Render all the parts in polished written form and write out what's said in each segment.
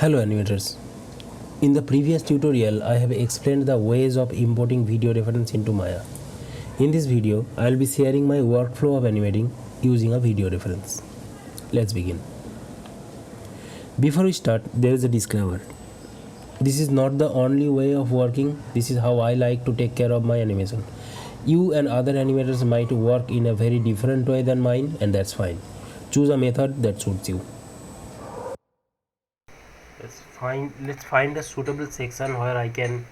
Hello animators. In the previous tutorial, I have explained the ways of importing video reference into Maya. In this video, I will be sharing my workflow of animating using a video reference. Let's begin. Before we start, there is a disclaimer. This is not the only way of working. This is how I like to take care of my animation. You and other animators might work in a very different way than mine, and that's fine. Choose a method that suits you. Let's find a suitable section where I can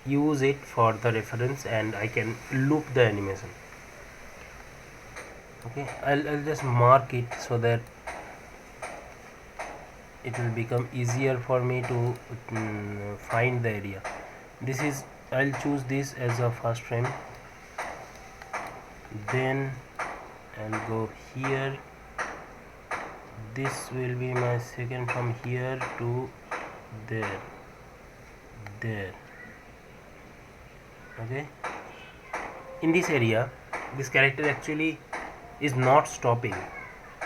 use it for the reference and I can loop the animation. Okay, I'll just mark it so that it will become easier for me to find the area. I'll choose this as a first frame, then I'll go here. This will be my second from here to there. Okay, in this area this character actually is not stopping.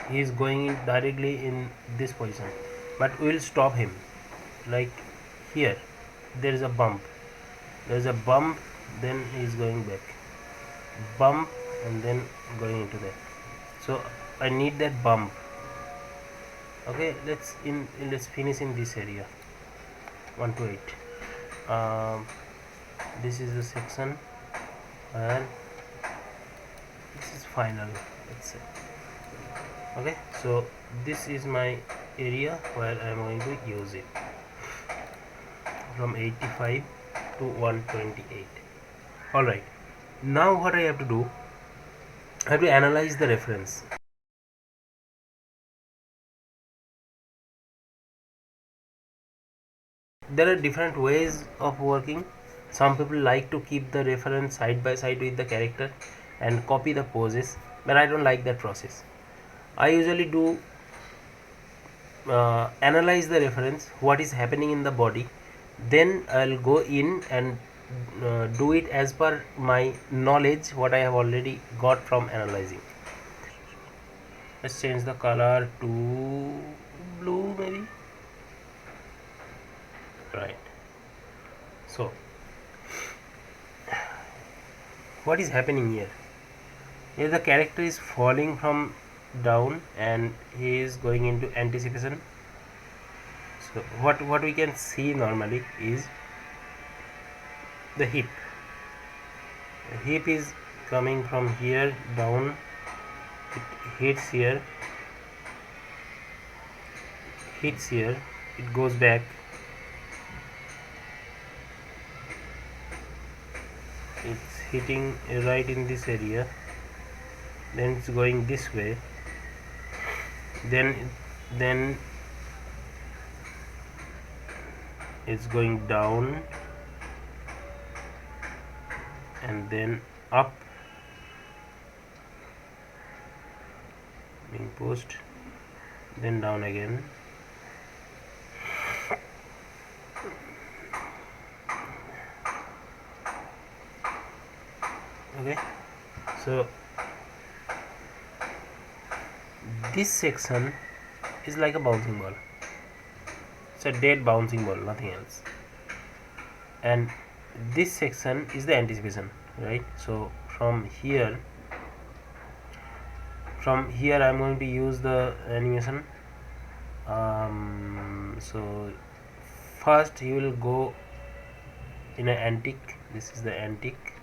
He is going in directly in this position, but we will stop him. Like here there is a bump, then he is going back, bump, and then going into there. So I need that bump. Okay, let's finish in this area 1 to 8. This is the section where this is final, let's say. Okay, so this is my area where I am going to use it, from 85 to 128. Alright, now what I have to do, I have to analyze the reference. There are different ways of working. Some people like to keep the reference side by side with the character and copy the poses, but I don't like that process. I usually do analyze the reference, what is happening in the body, then I'll go in and do it as per my knowledge, what I have already got from analyzing. Let's change the color to blue maybe. Right, so what is happening here? Here the character is falling from down and he is going into anticipation. So what we can see normally is the hip. The hip is coming from here down, it hits here, it goes back, it's hitting right in this area, then it's going this way, then it's going down and then up, being pushed, then down again. Okay, so this section is like a bouncing ball. It's a dead bouncing ball, nothing else. And this section is the anticipation, right? So from here I'm going to use the animation. So first he will go in an antique. This is the antique,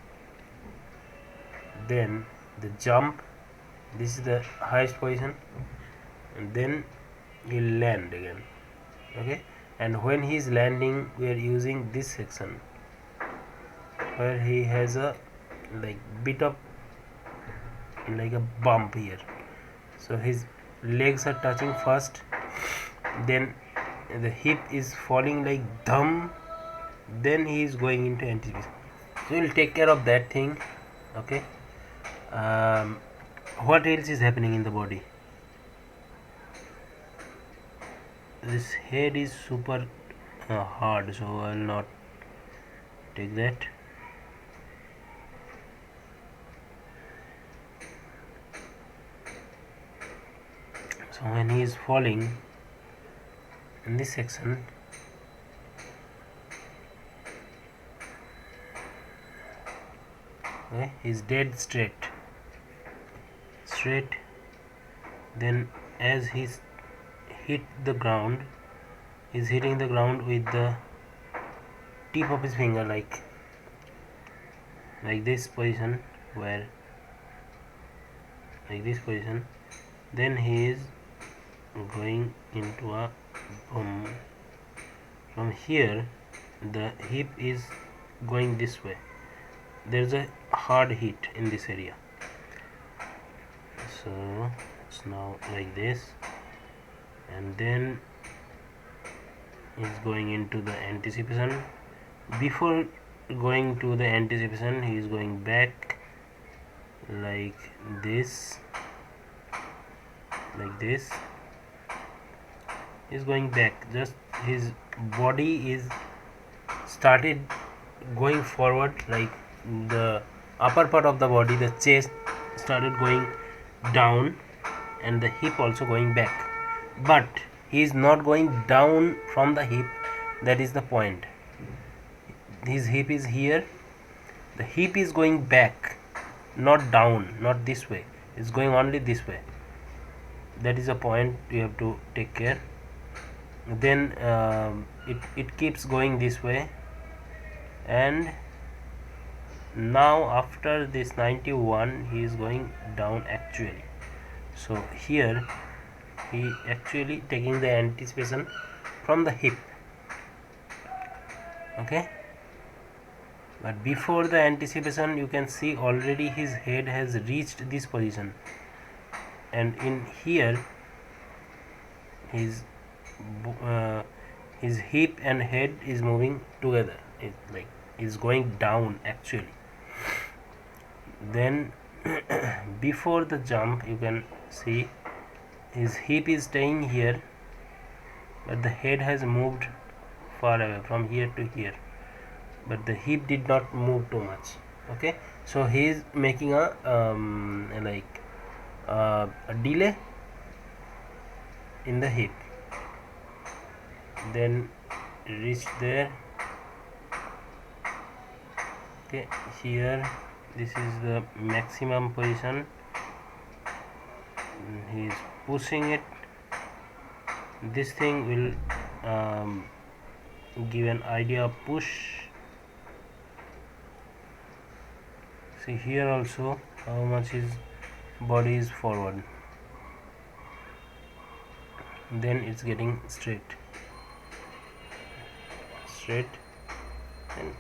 then the jump, this is the highest position, and then he'll land again. Okay, and when he is landing we are using this section where he has a like bit of like a bump here. So his legs are touching first, then the hip is falling like thumb, then he is going into anticipation. So we'll take care of that thing. Okay, what else is happening in the body? This head is super hard, so I'll not take that. So when he is falling, in this section, okay, he's dead straight. Then as he's hit the ground, he's hitting the ground with the tip of his finger, like this position, where like this position. Then he is going into a from here the hip is going this way. There's a hard hit in this area, so it's now like this, and then he's going into the anticipation. Before going to the anticipation, he is going back like this, he's going back. Just his body is started going forward, like the upper part of the body, the chest started going down, and the hip also going back, but he is not going down from the hip. That is the point. His hip is here, the hip is going back, not down, not this way, it's going only this way. That is a point you have to take care. Then it keeps going this way, and now after this 91 he is going down actually. So here he actually taking the anticipation from the hip, okay. But before the anticipation, you can see already his head has reached this position, and in here his hip and head is moving together. It's like is going down actually. Then before the jump, you can see his hip is staying here, but the head has moved far away from here to here, but the hip did not move too much, okay. So he is making a a delay in the hip, then reach there, okay. Here this is the maximum position, he is pushing it. This thing will give an idea of push. See here also how much his body is forward, then it's getting straight, and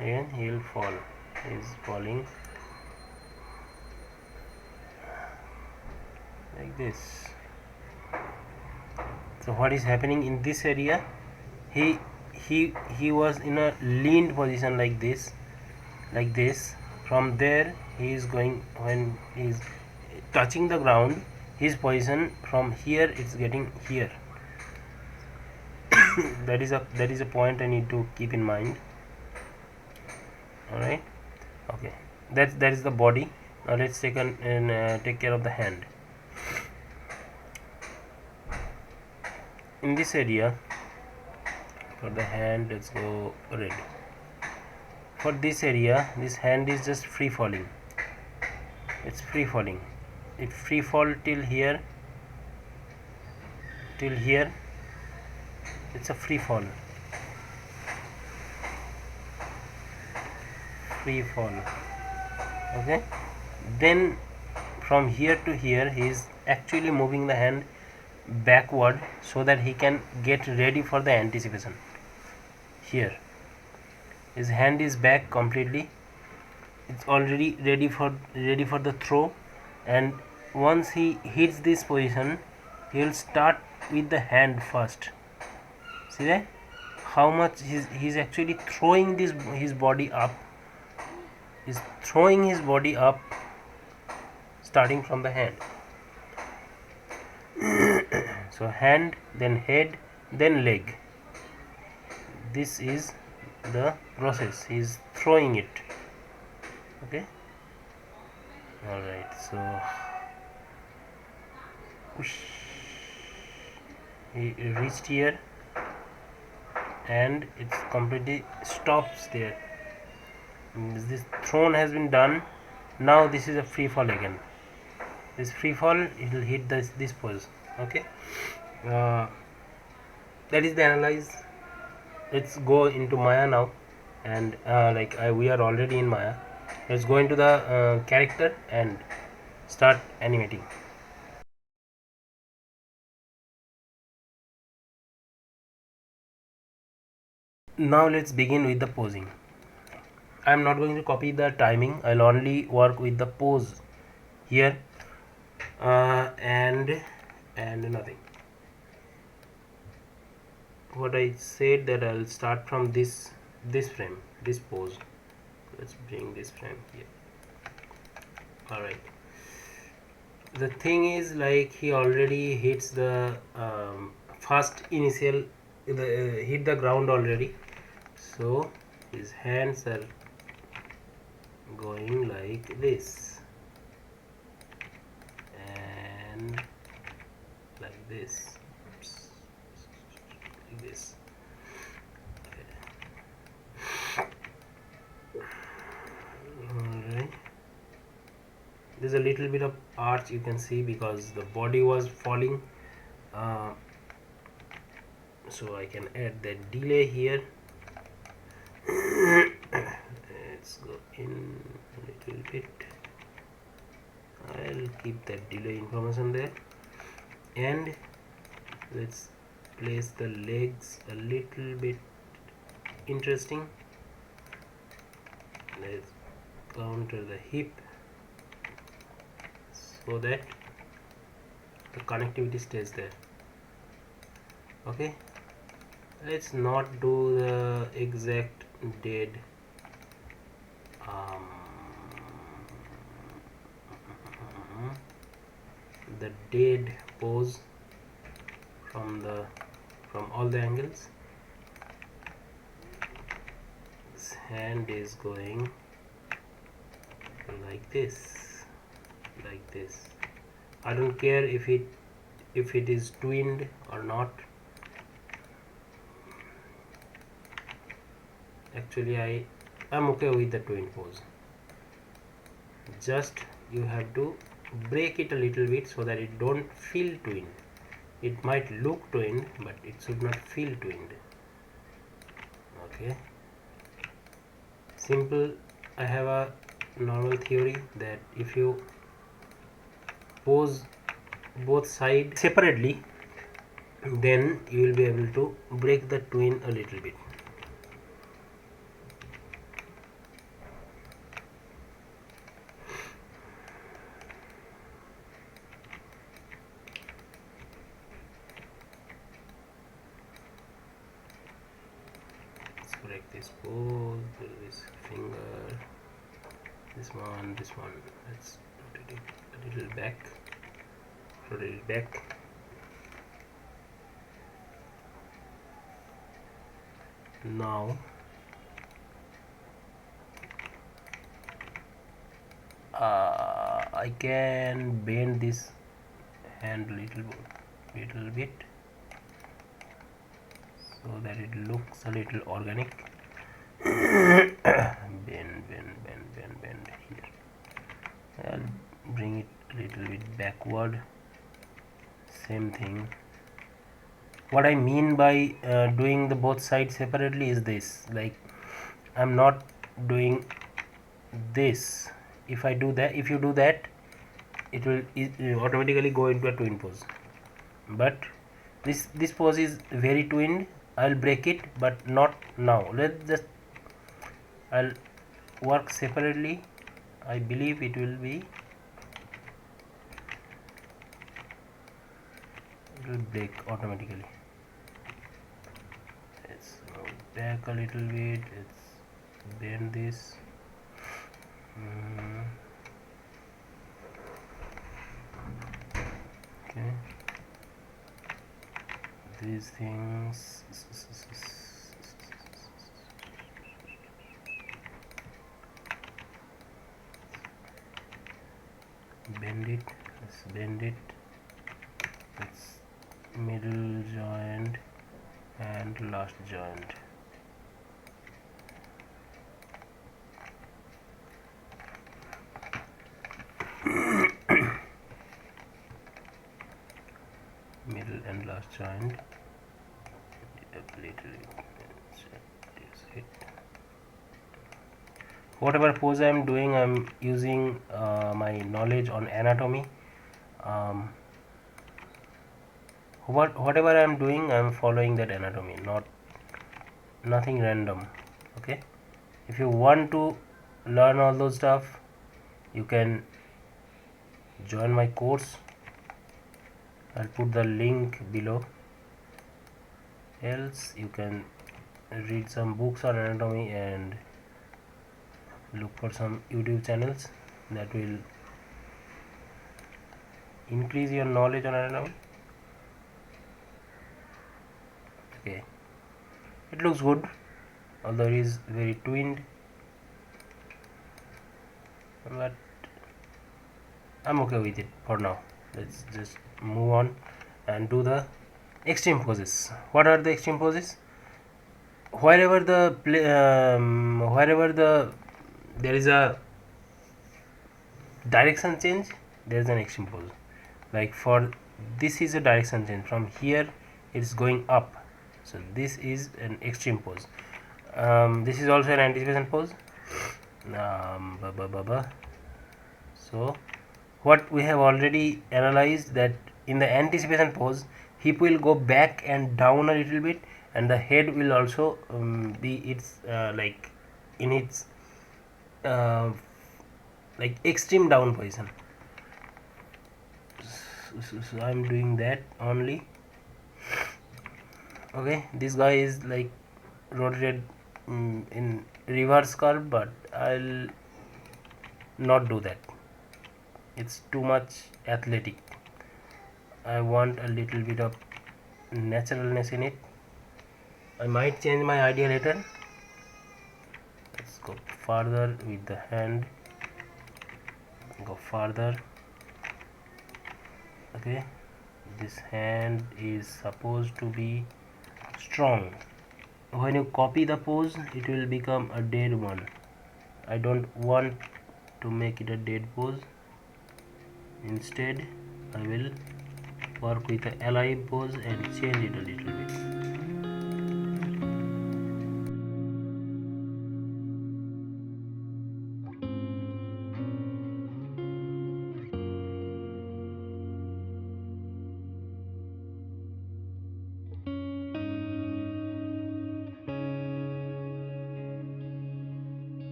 again he will fall. He is falling like this. So what is happening in this area? He was in a leaned position like this. From there he is going, when he is touching the ground, his position from here it's getting here. that is a point I need to keep in mind. All right, okay. That is the body. Now let's take care of the hand. In this area, for the hand, let's go red. For this area, this hand is just free falling. It's free falling. It free fall till here. It's a free fall. Okay. Then from here to here, he is actually moving the hand backward so that he can get ready for the anticipation. Here his hand is back completely, it's already ready for the throw, and once he hits this position, he will start with the hand first. See that how much he's actually throwing his body up. He's throwing his body up starting from the hand. So hand, then head, then leg. This is the process. He is throwing it. Okay. All right. So Whoosh. He reached here and it's completely stops there. This thrown has been done. Now this is a free fall again. This free fall, it will hit this pose. Okay, uh, that is the analyze. Let's go into Maya now, and we are already in Maya. Let's go into the character and start animating. Now let's begin with the posing. I'm not going to copy the timing. I'll only work with the pose here, and nothing. What I said that I'll start from this frame, this pose. Let's bring this frame here. All right. The thing is, like, he already hits the first initial, hit the ground already, so his hands are going like this and like this. Oops. Like this. Alright, there's a little bit of arch you can see because the body was falling, so I can add that delay here. Let's go in a little bit. I'll keep that delay information there, and let's place the legs a little bit interesting. Let's counter the hip so that the connectivity stays there. Okay, let's not do the exact dead the dead pose from all the angles. This hand is going like this, like this. I don't care if it is twinned or not. Actually, I'm okay with the twin pose. Just you have to break it a little bit so that it don't feel twinned. It might look twinned, but it should not feel twinned. Okay, simple. I have a normal theory that if you pose both sides separately, then you will be able to break the twin a little bit. Let's break this pose, this finger, this one. Let's rotate it a little back, rotate it back. Now I can bend this hand little bit so that it looks a little organic. bend here. I'll bring it a little bit backward. Same thing. What I mean by doing the both sides separately is this, like, I'm not doing this. If you do that, it will automatically go into a twin pose. But this pose is very twinned. I'll break it, but not now. I'll work separately. I believe it will break automatically. Let's move back a little bit. Let's bend this. Okay, these things. Bend it. Let's bend it. middle joint and last joint. Middle and last joint. Whatever pose I am doing, I am using my knowledge on anatomy. Whatever I am doing, I am following that anatomy, nothing random. Okay, if you want to learn all those stuff, you can join my course. I'll put the link below. Else you can read some books on anatomy and look for some YouTube channels that will increase your knowledge on anatomy. Okay, it looks good, although it is very twinned, but I'm okay with it for now. Let's just move on and do the extreme poses. What are the extreme poses? Wherever there is a direction change, there is an extreme pose. Like for this is a direction change, from here it's going up, so this is an extreme pose. This is also an anticipation pose. So what we have already analyzed, that in the anticipation pose hip will go back and down a little bit, and the head will also be its like in its like extreme down position. So I'm doing that only. Okay, this guy is like rotated in reverse curve, but I'll not do that. It's too much athletic. I want a little bit of naturalness in it. I might change my idea later. Let's go further with the hand. Go further. Okay, this hand is supposed to be strong. When you copy the pose, it will become a dead one. I don't want to make it a dead pose. Instead, I will work with the alive pose and change it a little bit.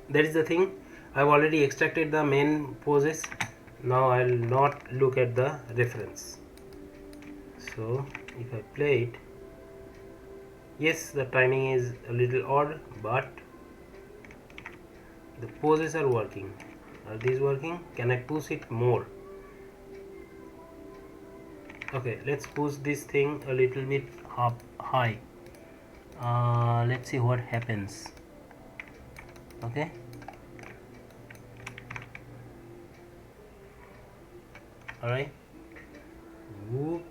That is the thing. I've already extracted the main poses. Now I'll not look at the reference. So if I play it, yes, the timing is a little odd, but the poses are working. Are these working? Can I push it more? Okay, let's push this thing a little bit up high. Let's see what happens. Okay, all right. Whoop.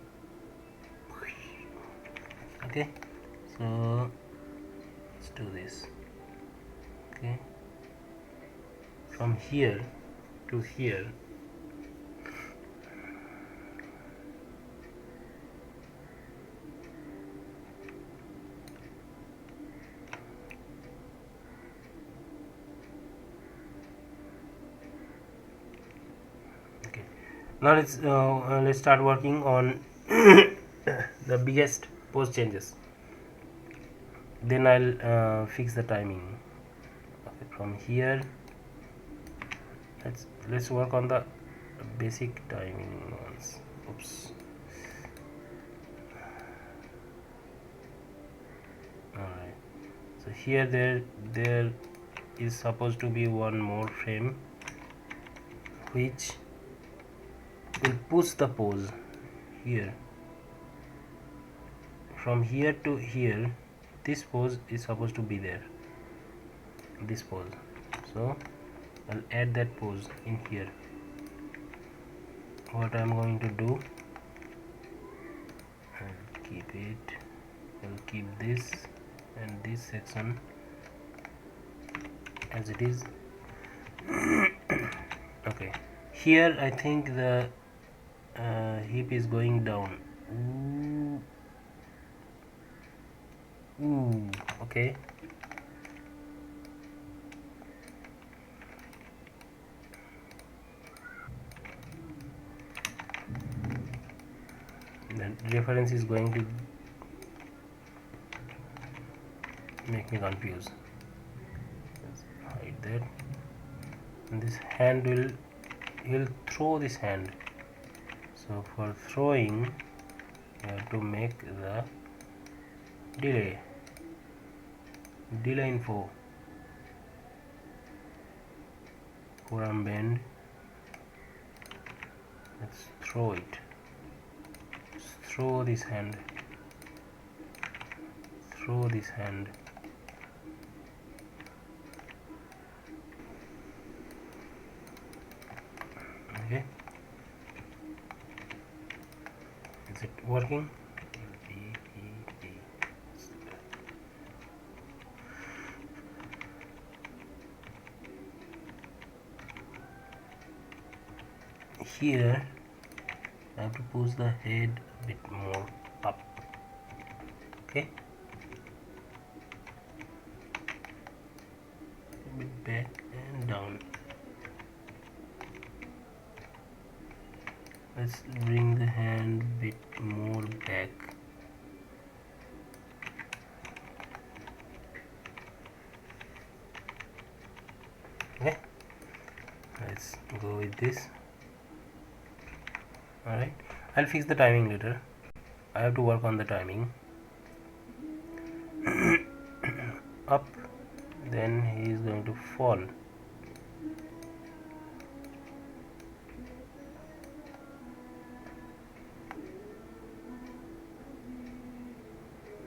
Okay, so let's do this. Okay, from here to here. Now let's start working on the biggest pose changes. Then I'll fix the timing. from here. Let's work on the basic timing ones. Oops. Alright, so here there is supposed to be one more frame which will push the pose here. From here to here, this pose is supposed to be there, this pose. So I'll add that pose in here. What I'm going to do, I'll keep it, I'll keep this and this section as it is. Okay, here I think the hip is going down. Ooh, okay. The reference is going to make me confused. Let's hide that. And this hand he'll throw this hand. So for throwing, you have to make the delay info, forearm bend. Let's throw it. Let's throw this hand. Throw this hand. Okay. Is it working? Here I have to push the head a bit more up. Okay, a bit back and down. Let's bring the hand a bit more back. Okay, let's go with this. Alright, I'll fix the timing later. I have to work on the timing. Up, then he is going to fall.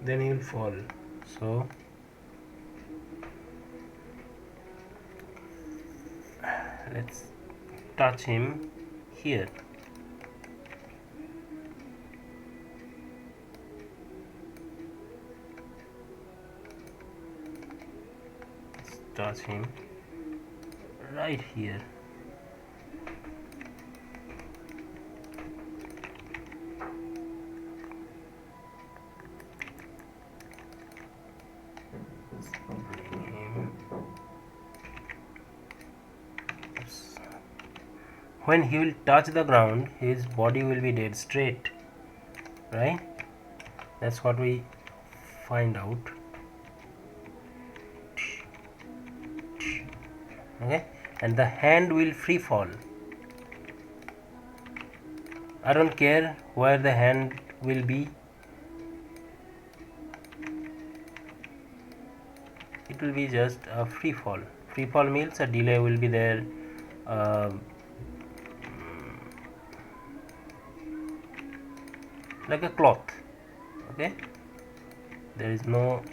Then he will fall. So let's touch him here. Let's touch him right here. When he will touch the ground, his body will be dead straight, right? That's what we find out. Okay, and the hand will free fall. I don't care where the hand will be. It will be just a free fall. Free fall means a delay will be there. Like a cloth. Okay, there is no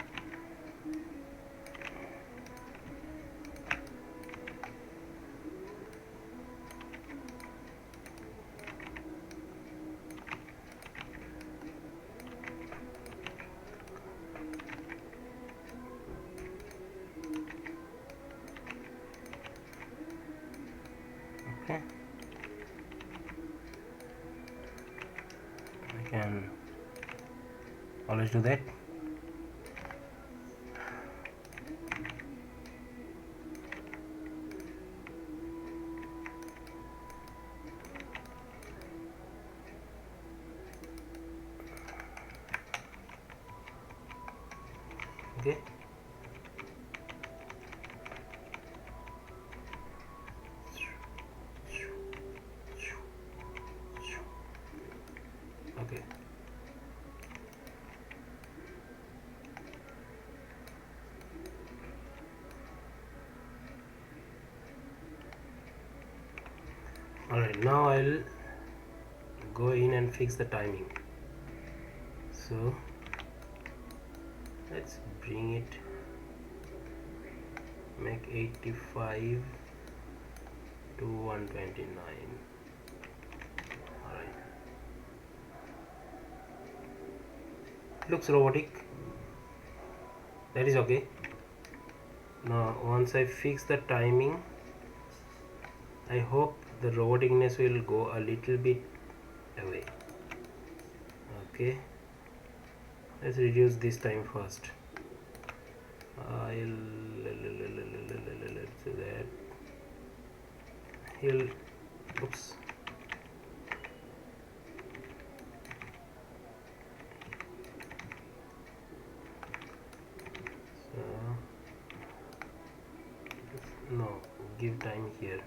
okay. I can always do that. Okay, Alright, now I'll go in and fix the timing. So let's bring it, make 85 to 129. Alright, looks robotic, that is okay. Now once I fix the timing, I hope the roboticness will go a little bit away. Okay, let's reduce this time first. Let's do that. He'll, oops, so no, give time here.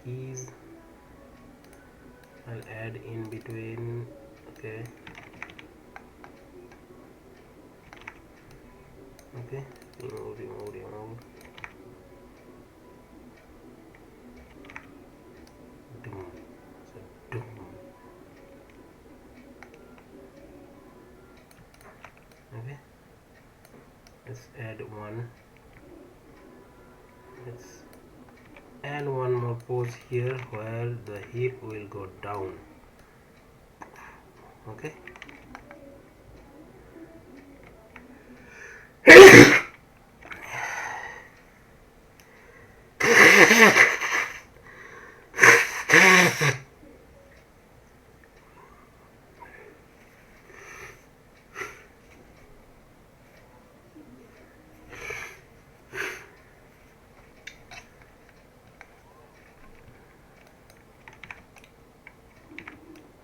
Keys I'll add in between. Okay, okay, remove. Doom. So doom. Okay, let's add one. Let's add one more pose here where the hip will go down. Okay.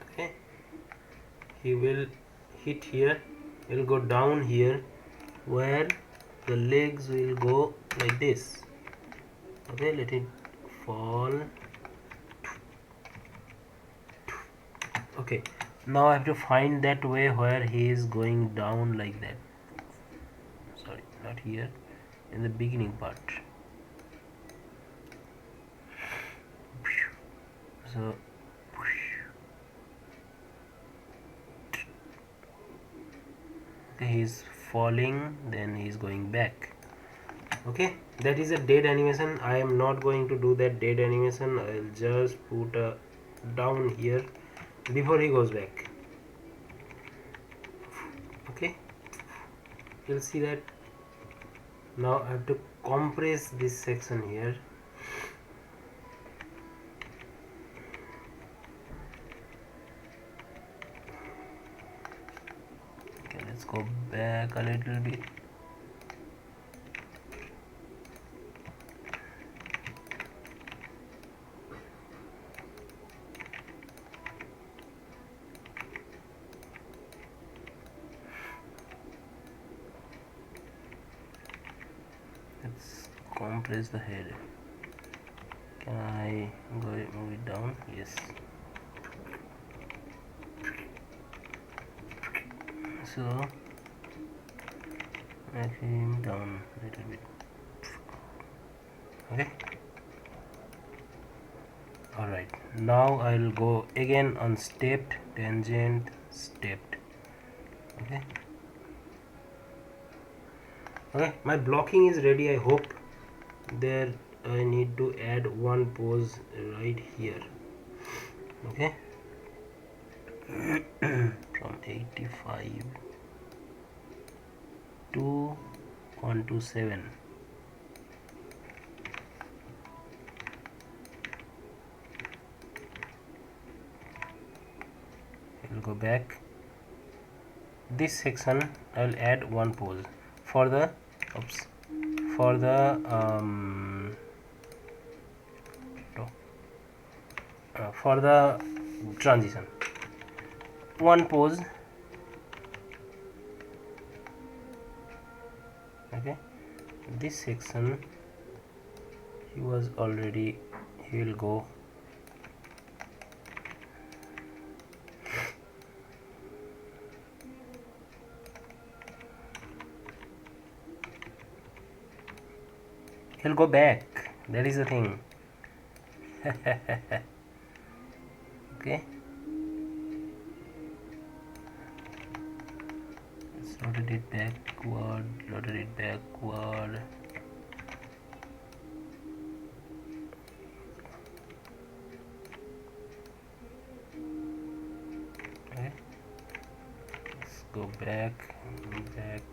Okay, he will hit here, will go down here where the legs will go like this. Okay, let it fall. Okay, now I have to find that way where he is going down like that. Sorry, not here, in the beginning part. So okay, he's falling, then he's going back. Okay, that is a dead animation. I am not going to do that dead animation. I'll just put a down here before he goes back. Okay, you'll see that. Now I have to compress this section here. Okay, let's go back a little bit. Let's compress the head. Can I go move it down? Yes. So make him down a little bit. Okay. Alright, now I'll go again on stepped, tangent, stepped. Okay. Okay, my blocking is ready. I hope. There I need to add one pose right here. Okay. From 85 to 127. I'll go back. This section I'll add one pose for the for the transition. One pose. Okay, this section he will go he'll go back. That is the thing. Okay, let's rotate it backward, rotate it backward. Okay, let's go back, back,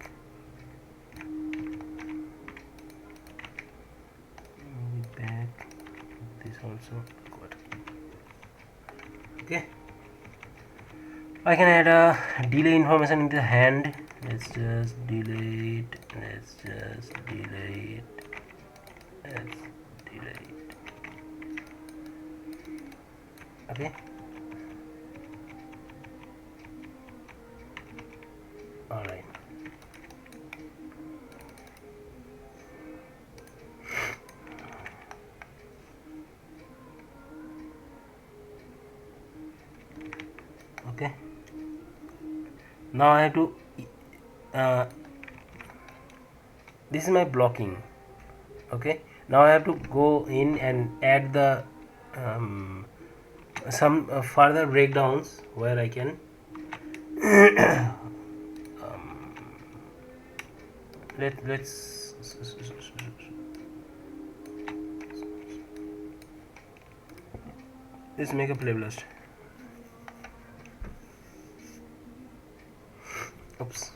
move it back, this also good. Okay, I can add a delay information in the hand. Let's just delay it, let's just delay it, let's delay it. Okay, alright. Okay, now I have to uh, this is my blocking. Okay, now I have to go in and add the some further breakdowns where I can let's make a playlist. Oops.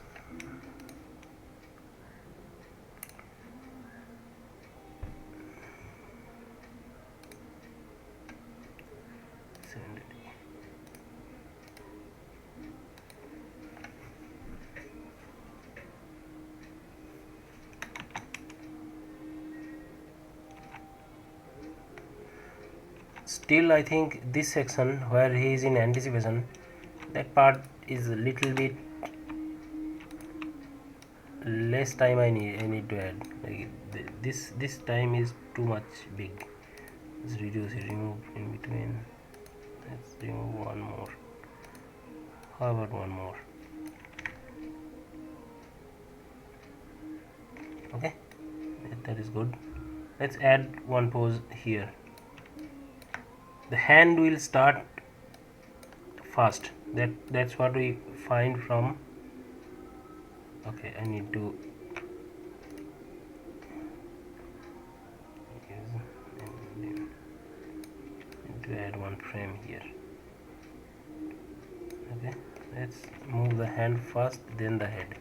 Still, I think this section where he is in anticipation, that part is a little bit less time I need to add. Like this time is too much big. Let's reduce it, remove in between. Let's remove one more. How about one more? Okay, that is good. Let's add one pose here. The hand will start fast. That's what we find from. Okay, I need to add one frame here. Okay, let's move the hand first, then the head.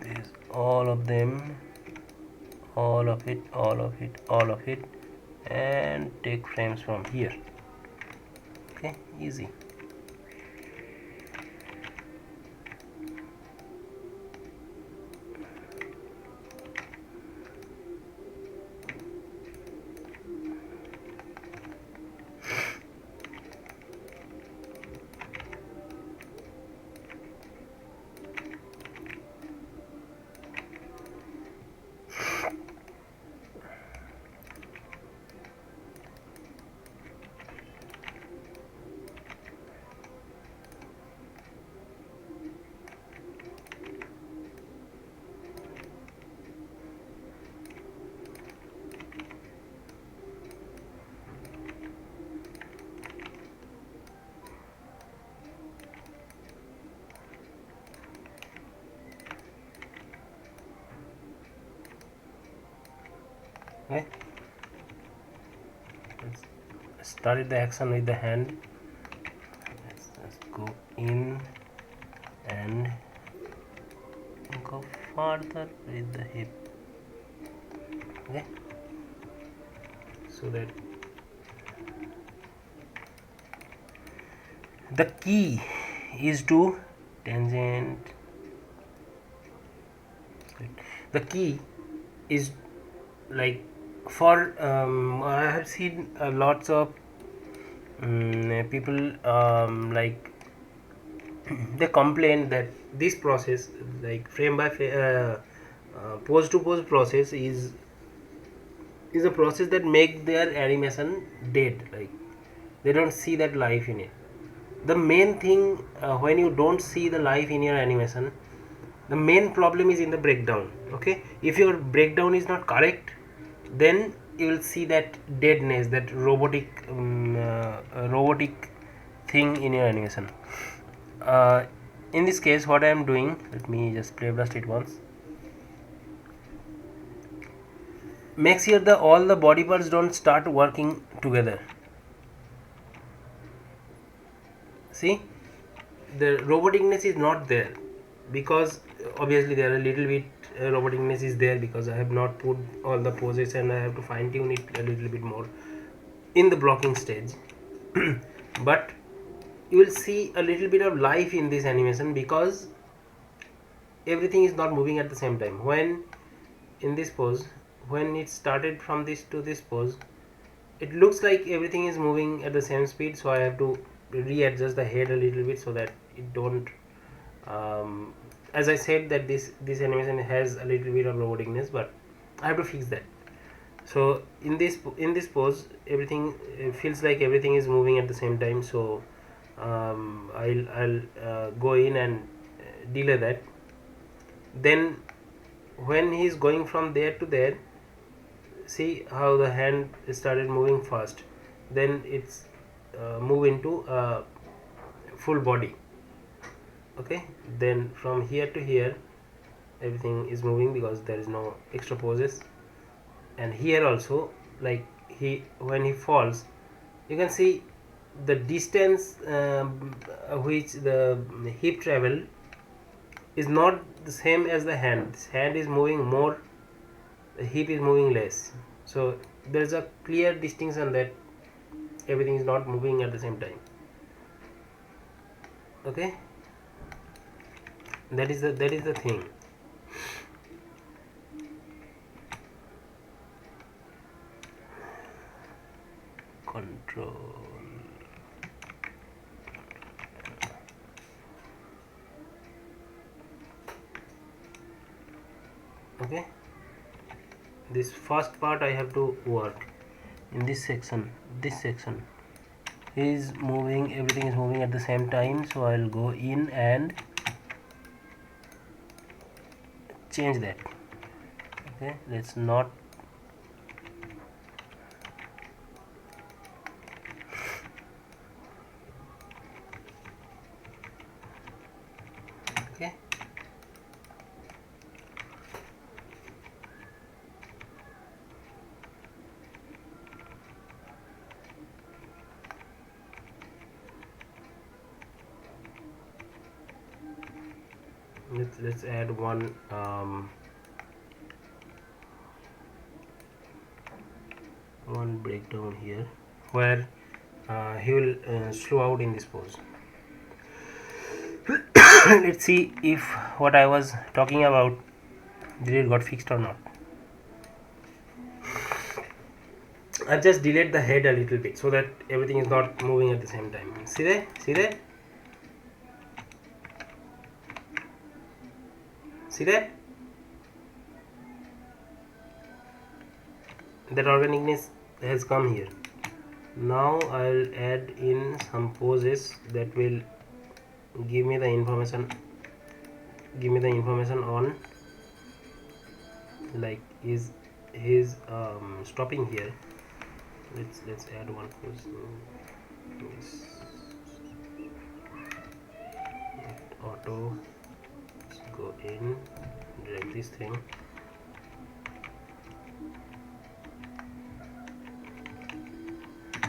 There's all of them, all of it, all of it, all of it, and take frames from here. Okay, easy. Okay, let's start the action with the hand. Let's go in and go further with the hip. Okay, so that the key is to tangent. The key is like for I have seen lots of people like they complain that this process, like frame by pose to pose process, is a process that make their animation dead. Like they don't see that life in it. The main thing when you don't see the life in your animation, The main problem is in the breakdown. Okay, if your breakdown is not correct, then you will see that deadness, that robotic thing in your animation. uh, in this case, what I am doing, let me just play blast it once. Make sure that all the body parts don't start working together. See, the roboticness is not there, because obviously there are a little bit roboticness is there, because I have not put all the poses and I have to fine tune it a little bit more in the blocking stage. But you will see a little bit of life in this animation, because everything is not moving at the same time. When in this pose, when it started from this to this pose, it looks like everything is moving at the same speed, so I have to readjust the head a little bit so that it don't as I said that this animation has a little bit of roboticness, but I have to fix that. So in this pose, everything feels like everything is moving at the same time, so I'll go in and delay that. Then when he is going from there to there, see how the hand started moving fast, then it's move into full body. Okay, then from here to here everything is moving because there is no extra poses. And here also, like when he falls, you can see the distance which the hip travel is not the same as the hand. This hand is moving more, the hip is moving less, so there is a clear distinction that everything is not moving at the same time. Okay, that is the thing. Control. Okay, this first part I have to work in this section. This section is moving, everything is moving at the same time, so I'll go in and change that. Okay, let's not okay. Let's add one one breakdown here where he will slow out in this pose. Let's see if what I was talking about, did it got fixed or not. I've just delayed the head a little bit so that everything is not moving at the same time. See there? See there? See that? That organicness has come here. Now I'll add in some poses that will give me the information on, like is his stopping here. Let's add one pose. Yes. Auto, let's go in, drag this thing.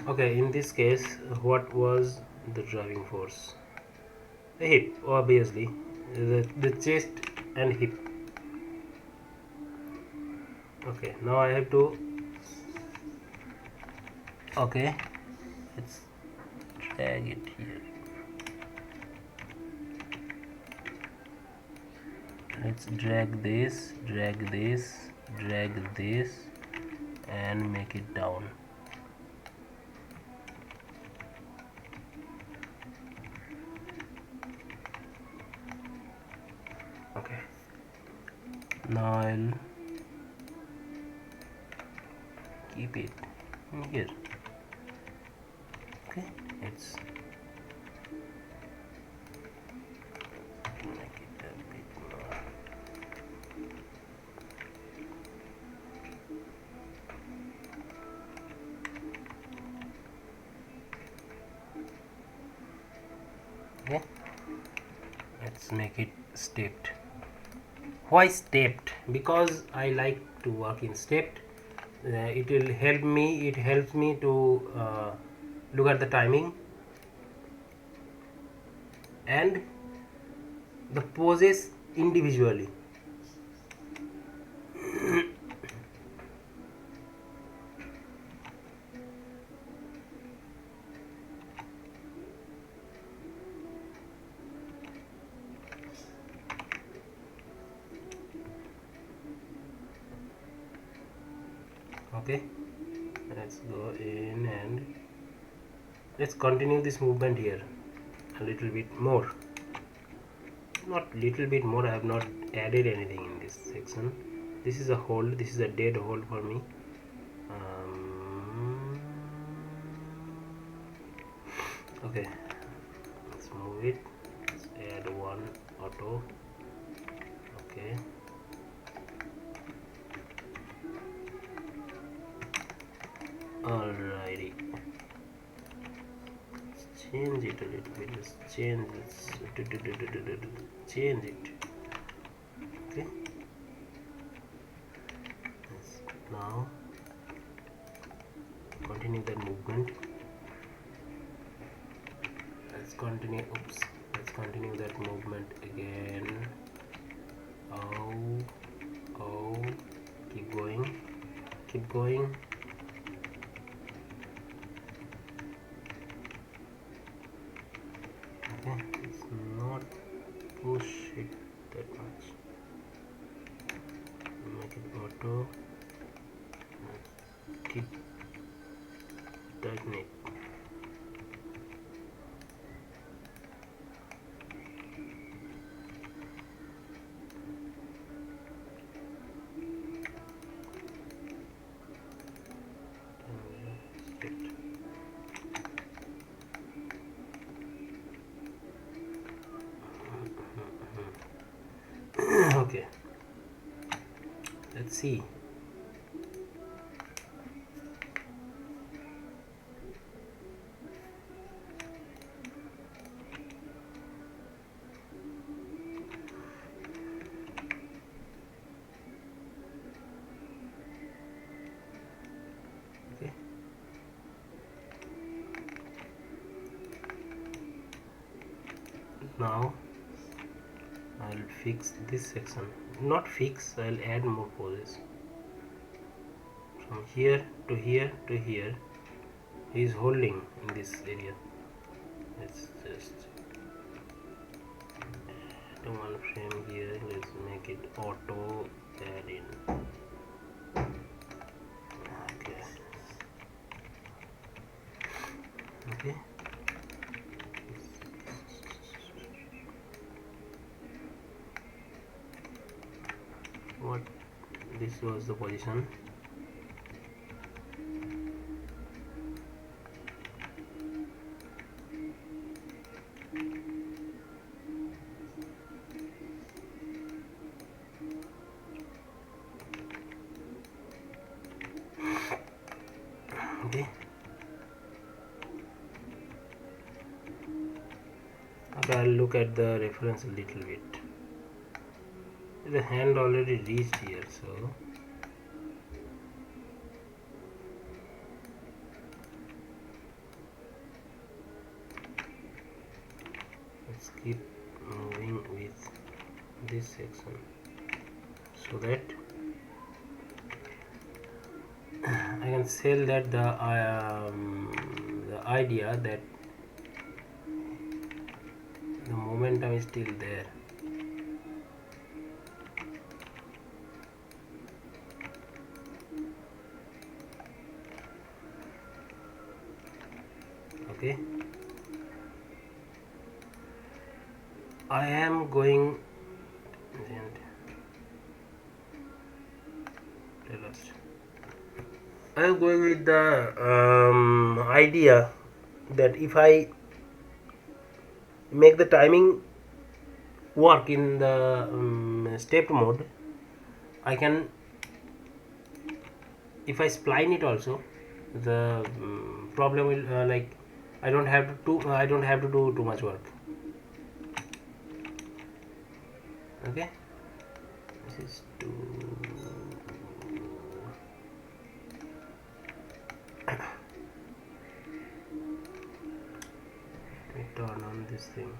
Okay, in this case, what was the driving force? The hip, obviously, the chest and hip. Okay, now I have to, okay, let's drag it here. Let's drag this, and make it down. Okay, now I'll keep it here. Okay, let's make it a bit more. Okay, let's make it stepped. Why stepped? Because I like to work in stepped. It will help me, it helps me to look at the timing and the poses individually. Okay, let's go in and let's continue this movement here a little bit more. Not little bit more, I have not added anything in this section. This is a hold, this is a dead hold for me. Okay, let's move it. Let's add one auto. Okay, alrighty. Let's change it a little bit. Let's change this. Change it. Okay. Let's now continue that movement. Let's continue. Oops. Let's continue that movement again. Oh, keep going. Keep going. Okay, let's not push it that much. Make it auto. Keep tighten it. Okay, let's see. Okay, now I'll fix this section. Not fix, I'll add more poses. From here to here to here, he is holding in this area. Let's just add one frame here. Let's make it auto add in. Okay. Okay. What? This was the position. Okay. Okay, I'll look at the reference a little bit. The hand already reached here, so let's keep moving with this section so that I can sell that the idea that the momentum is still there. Okay, I am going and I am going with the idea that if I make the timing work in the stepped mode, I can, if I spline it also, the problem will like I don't have to do too much work. Okay, this is to turn on this thing.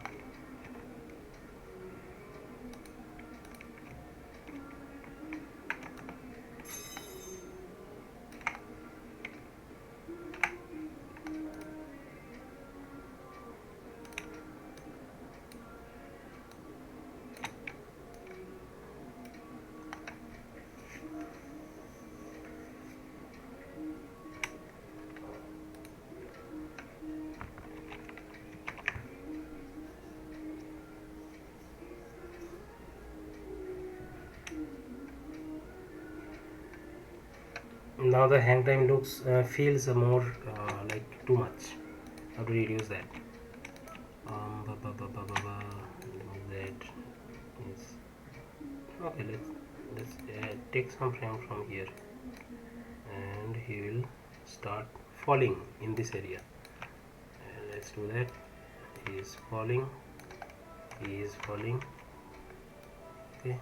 Now the hang time feels more like too much. How to reduce that? That is okay. Let's take some frame from here, and he will start falling in this area. Let's do that. He is falling. He is falling. Okay.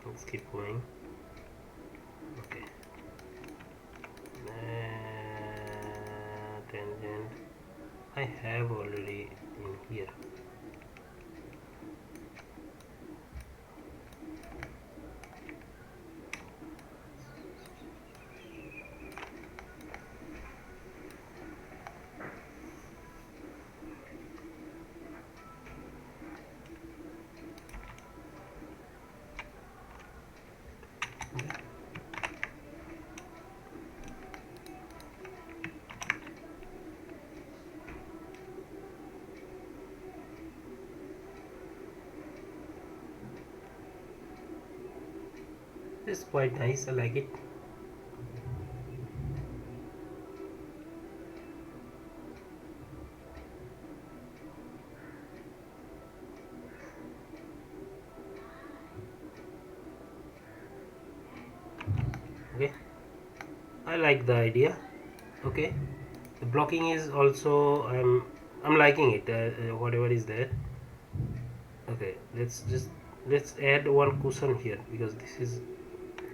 Let's keep going. Okay. Tangent. I have already in here. It's quite nice. I like it. Okay, I like the idea. Okay, the blocking is also I'm liking it. Whatever is there. Okay, let's add one cushion here because this is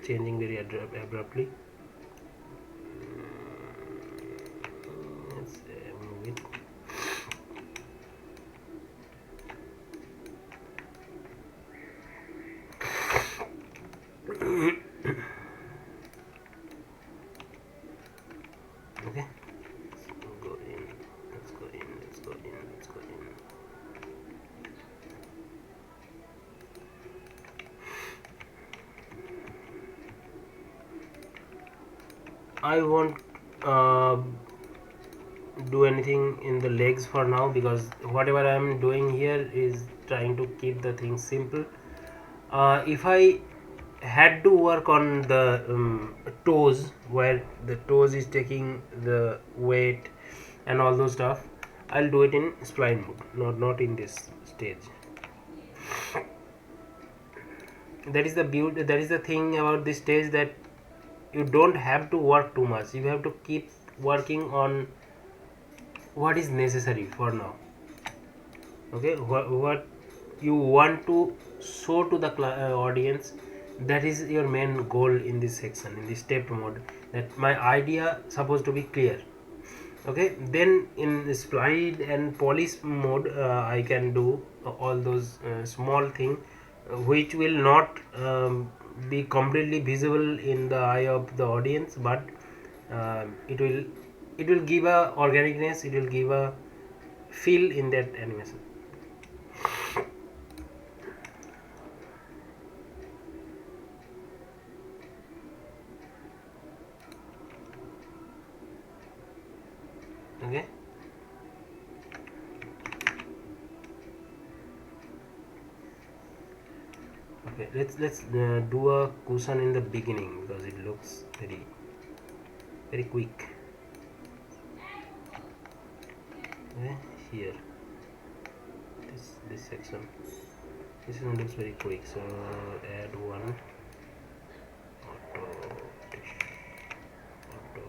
changing very abruptly. Let's move it. Okay, let's go in. Let's go in. Let's go in. Let's go in. I won't do anything in the legs for now because whatever I am doing here is trying to keep the thing simple. If I had to work on the toes, where the toes is taking the weight and all those stuff, I'll do it in spline mode, not in this stage. That is the beauty. That is the thing about this stage, that you don't have to work too much. You have to keep working on what is necessary for now. Okay, what you want to show to the audience, that is your main goal in this section, in this step mode, that my idea supposed to be clear. Okay, then in slide and polish mode, I can do all those small thing which will not be completely visible in the eye of the audience, but it will give a organicness, it will give a feel in that animation. Okay, okay, let's do a cushion in the beginning because it looks very very quick. Okay, here this section looks very quick, so add one auto auto.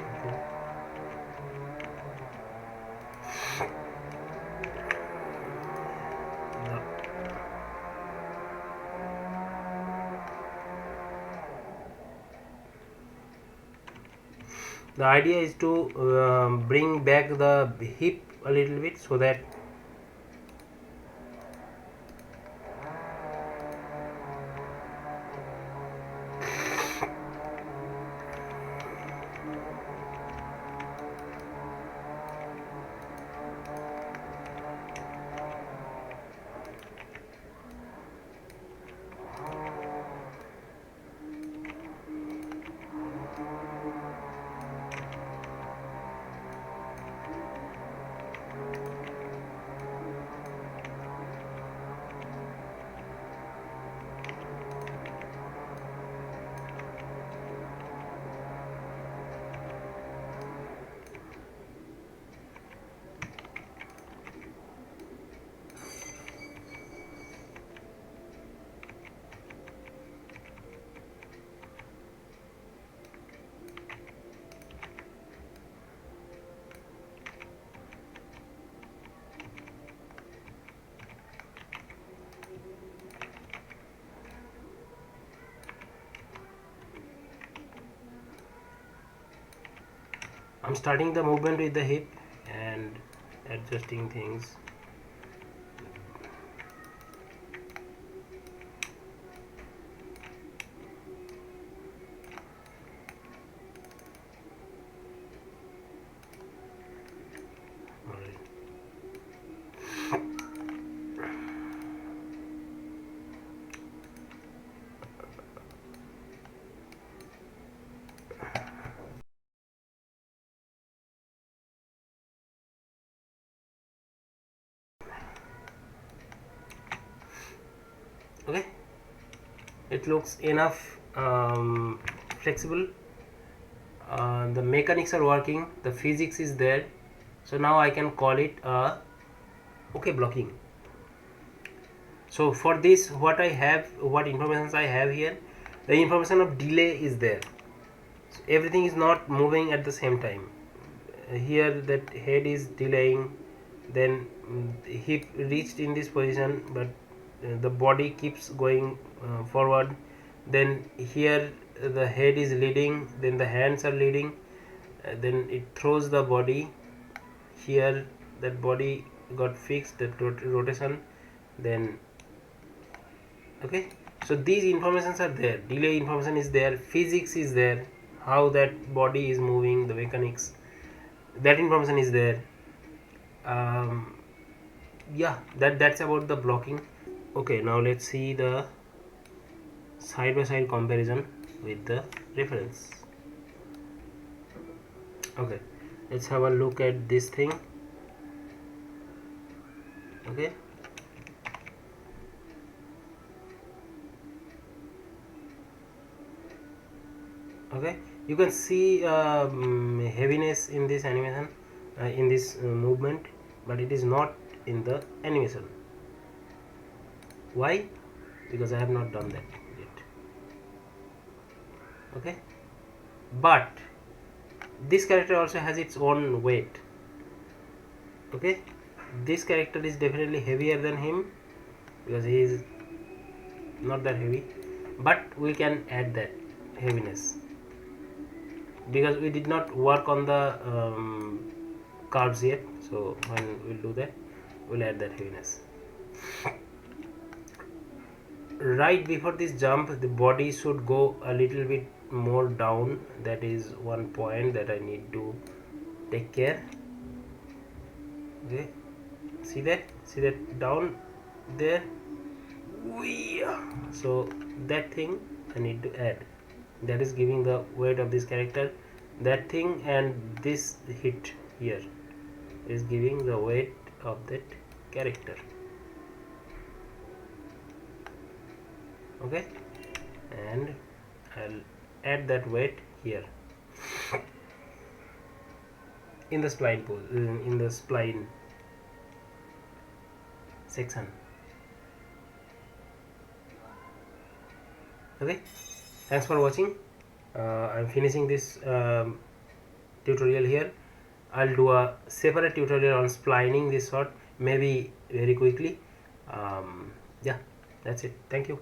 Okay. The idea is to bring back the hip a little bit, so that I'm starting the movement with the hip and adjusting things. Okay, it looks enough flexible. The mechanics are working, the physics is there, so now I can call it okay blocking. So for this, what information I have here, the information of delay is there. So everything is not moving at the same time. Here that head is delaying, then hip reached in this position, but the body keeps going forward. Then here the head is leading, then the hands are leading, then it throws the body. Here that body got fixed, that rotation, then okay. So these informations are there, delay information is there, physics is there, how that body is moving, the mechanics, that information is there. Yeah, that's about the blocking. Okay, now let's see the side by side comparison with the reference. Okay, let's have a look at this thing. Okay, okay, you can see heaviness in this animation, in this movement, but it is not in the animation. Why? Because I have not done that yet. Okay, but this character also has its own weight. Okay, this character is definitely heavier than him because he is not that heavy, but we can add that heaviness because we did not work on the curves yet. So when we'll do that, we'll add that heaviness. Right before this jump, the body should go a little bit more down. That is one point that I need to take care. Okay, see that down there. So that thing I need to add. That is giving the weight of this character. That thing and this hit here is giving the weight of that character. Okay, and I'll add that weight here in the spline in the spline section. Okay, thanks for watching. I'm finishing this tutorial here. I'll do a separate tutorial on splining this shot maybe very quickly. Yeah, that's it. Thank you.